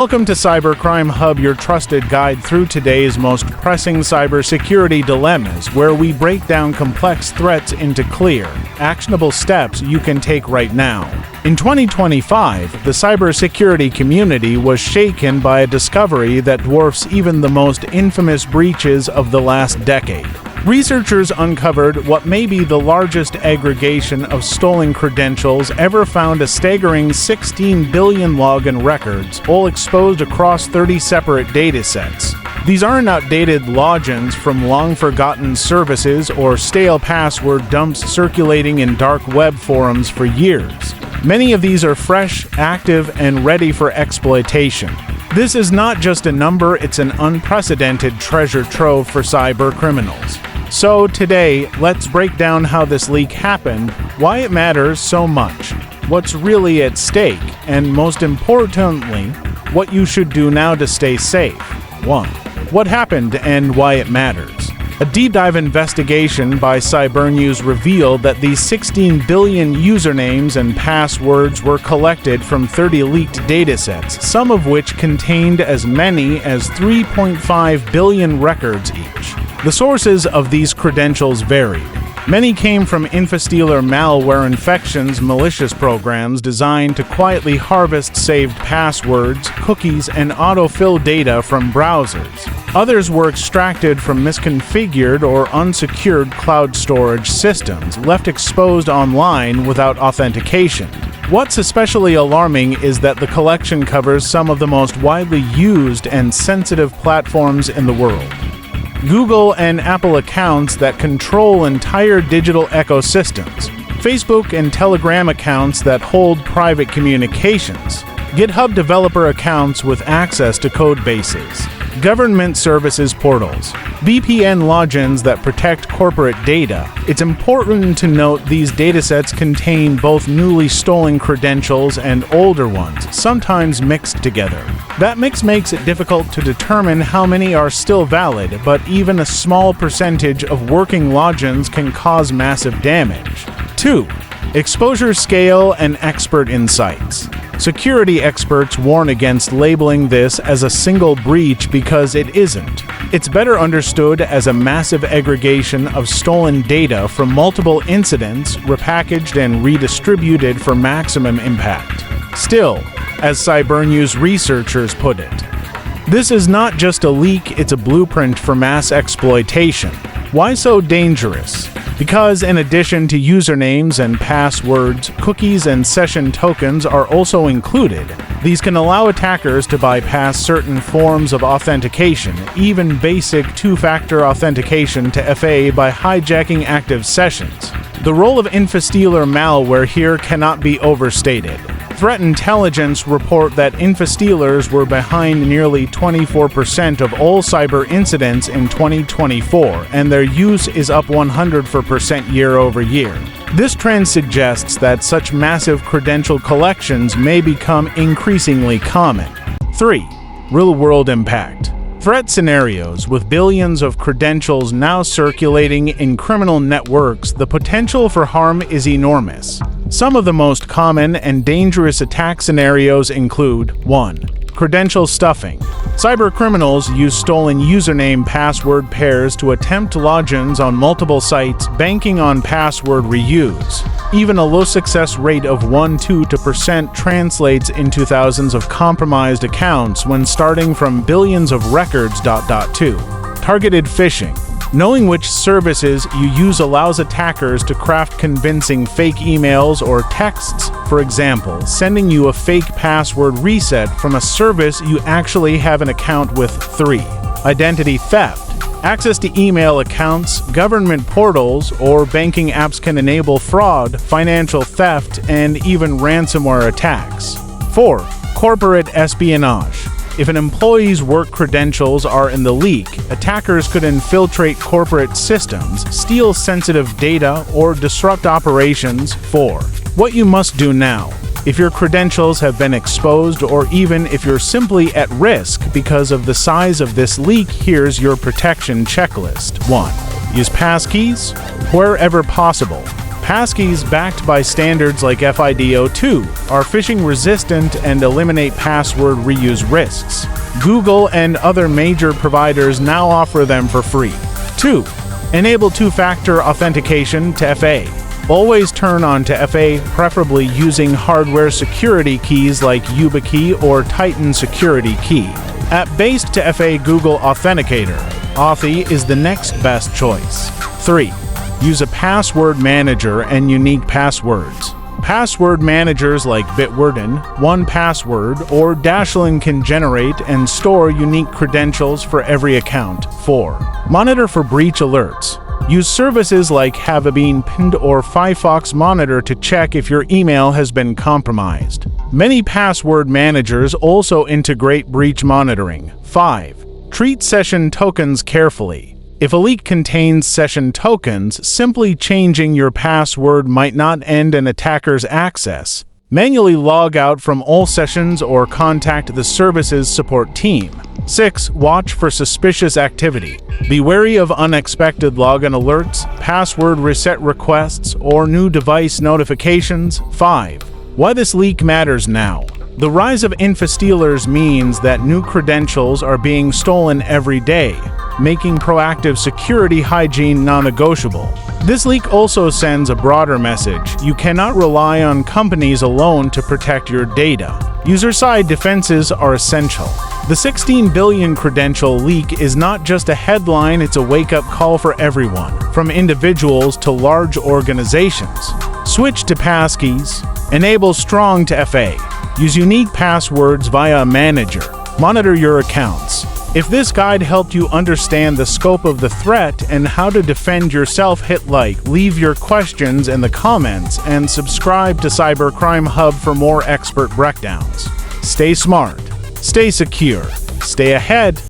Welcome to Cybercrime Hub, your trusted guide through today's most pressing cybersecurity dilemmas, where we break down complex threats into clear, actionable steps you can take right now. In 2025, the cybersecurity community was shaken by a discovery that dwarfs even the most infamous breaches of the last decade. Researchers uncovered what may be the largest aggregation of stolen credentials ever found, a staggering 16 billion login records, all exposed across 30 separate datasets. These aren't outdated logins from long-forgotten services or stale password dumps circulating in dark web forums for years. Many of these are fresh, active, and ready for exploitation. This is not just a number, it's an unprecedented treasure trove for cyber criminals. So today, let's break down how this leak happened, why it matters so much, what's really at stake, and most importantly, what you should do now to stay safe. 1. What happened and why it matters. A deep dive investigation by Cybernews revealed that these 16 billion usernames and passwords were collected from 30 leaked datasets, some of which contained as many as 3.5 billion records each. The sources of these credentials varied. Many came from infostealer malware infections, malicious programs designed to quietly harvest saved passwords, cookies, and autofill data from browsers. Others were extracted from misconfigured or unsecured cloud storage systems, left exposed online without authentication. What's especially alarming is that the collection covers some of the most widely used and sensitive platforms in the world. Google and Apple accounts that control entire digital ecosystems, Facebook and Telegram accounts that hold private communications, GitHub developer accounts with access to code bases, government services portals, VPN logins that protect corporate data. It's important to note these datasets contain both newly stolen credentials and older ones, sometimes mixed together. That mix makes it difficult to determine how many are still valid, but even a small percentage of working logins can cause massive damage. 2. Exposure scale and expert insights. Security experts warn against labeling this as a single breach because it isn't. It's better understood as a massive aggregation of stolen data from multiple incidents, repackaged and redistributed for maximum impact. Still, as Cybernews researchers put it, this is not just a leak, it's a blueprint for mass exploitation. Why so dangerous? Because in addition to usernames and passwords, cookies and session tokens are also included. These can allow attackers to bypass certain forms of authentication, even basic two-factor authentication to FA, by hijacking active sessions. The role of infostealer malware here cannot be overstated. Threat intelligence report that infostealers were behind nearly 24% of all cyber incidents in 2024, and their use is up 100% year over year. This trend suggests that such massive credential collections may become increasingly common. 3. Real-world impact. Threat scenarios. With billions of credentials now circulating in criminal networks, the potential for harm is enormous. Some of the most common and dangerous attack scenarios include 1. Credential stuffing. Cybercriminals use stolen username password pairs to attempt logins on multiple sites, banking on password reuse. Even a low success rate of 1–2% translates into thousands of compromised accounts when starting from billions of records. 2. Targeted phishing. Knowing which services you use allows attackers to craft convincing fake emails or texts, for example, sending you a fake password reset from a service you actually have an account with. 3. Identity theft. Access to email accounts, government portals, or banking apps can enable fraud, financial theft, and even ransomware attacks. 4. Corporate espionage. If an employee's work credentials are in the leak, attackers could infiltrate corporate systems, steal sensitive data, or disrupt operations. 4. What you must do now. If your credentials have been exposed, or even if you're simply at risk because of the size of this leak, here's your protection checklist. 1. Use passkeys wherever possible. Passkeys backed by standards like FIDO2 are phishing-resistant and eliminate password reuse risks. Google and other major providers now offer them for free. 2. Enable two-factor authentication to FA. Always turn on to FA, preferably using hardware security keys like YubiKey or Titan Security Key. App-based to FA Google Authenticator, Authy is the next best choice. 3. Use a password manager and unique passwords. Password managers like Bitwarden, 1Password, or Dashlane can generate and store unique credentials for every account. 4. Monitor for breach alerts. Use services like Have a Been Pinned or Firefox Monitor to check if your email has been compromised. Many password managers also integrate breach monitoring. 5. Treat session tokens carefully. If a leak contains session tokens, simply changing your password might not end an attacker's access. Manually log out from all sessions or contact the service's support team. 6. Watch for suspicious activity. Be wary of unexpected login alerts, password reset requests, or new device notifications. 5. Why this leak matters now. The rise of infostealers means that new credentials are being stolen every day, making proactive security hygiene non-negotiable. This leak also sends a broader message. You cannot rely on companies alone to protect your data. User-side defenses are essential. The 16 billion credential leak is not just a headline, it's a wake-up call for everyone, from individuals to large organizations. Switch to passkeys. Enable strong to FA. Use unique passwords via a manager. Monitor your accounts. If this guide helped you understand the scope of the threat and how to defend yourself, hit like, leave your questions in the comments, and subscribe to Cybercrime Hub for more expert breakdowns. Stay smart, stay secure, stay ahead.